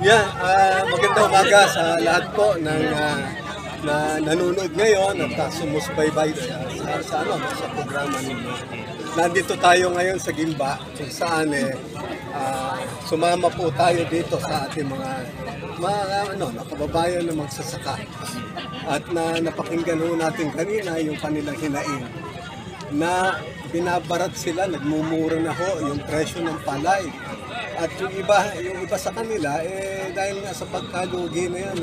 Magandang umaga sa lahat po na nanonood ngayon at sumusubaybay sa programa ninyo. Nandito tayo ngayon sa Gimba kung saan sumama po tayo dito sa ating mga kababayan na magsasaka. At napakinggan ho natin kanina yung kanilang hinaing na binabarat sila, nagmumura na ho yung presyo ng palay. At yung iba sa kanila, dahil nga sa pagkalugi na yan,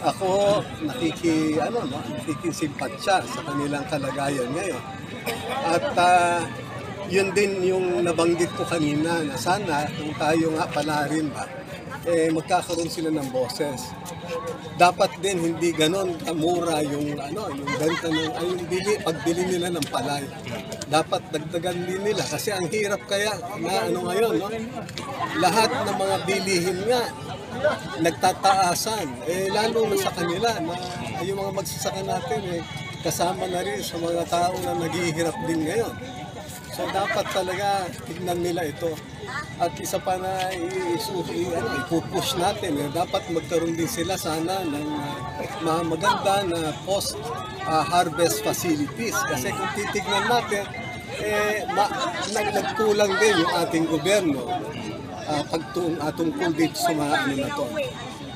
ako nakikisimpatsya sa kanilang kalagayan ngayon. At yun din yung nabanggit ko kanina na sana kung tayo nga pala rin magkakaroon sila ng boses. Dapat din hindi ganon kamura yung benta yung pagbili nila ng palay. Dapat dagdagan din nila kasi ang hirap kaya na ngayon, no? Lahat ng mga bilihin nga nagtataasan. Lalo na sa kanila na yung mga magsasaka natin kasama na rin sa mga tao na naghihirap din ngayon. So dapat talaga tignan nila ito. At isa pa na ipupush natin, dapat magkaroon din sila sana ng maganda na post-harvest facilities. Kasi kung titignan natin, nagkulang din yung ating gobyerno tungkol dito sa mga na to.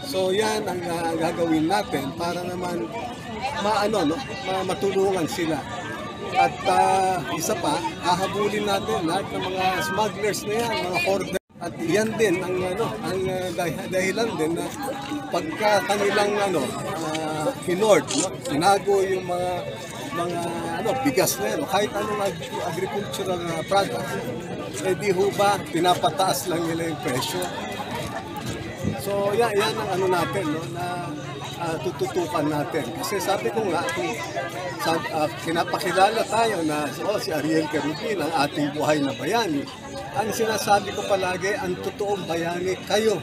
So yan ang gagawin natin para naman matulungan sila. At isa pa, hahabulin natin lahat ng mga smugglers na yan, mga hoarder. At yan din ang dahilan din na pagka kanilang hinord, tinago yung mga bigas na yan, kahit anong agricultural products, di ho ba pinapataas lang nila yung presyo. So yan ang natin, na tututukan natin. Kasi sabi ko nga, pinapakilala tayo na si Ariel Querubin, ang ating buhay na bayani. Ang sinasabi ko palagi, ang totoong bayani kayo.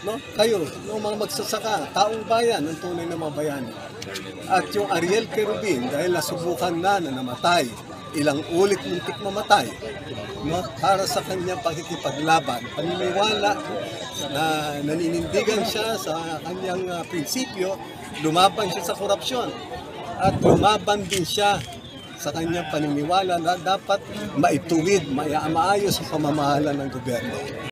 No? Kayo, mga magsasaka, taong bayan, ang tunay na mga bayani. At yung Ariel Querubin, dahil nasubukan na namatay, ilang ulit muntik mamatay, para sa kanyang pakikipaglaban, paniniwala na naninindigan siya sa kanyang prinsipyo, lumaban siya sa korupsyon at lumaban din siya sa kanyang paniniwala na dapat maituwid, maayos ang pamamahala ng gobyerno.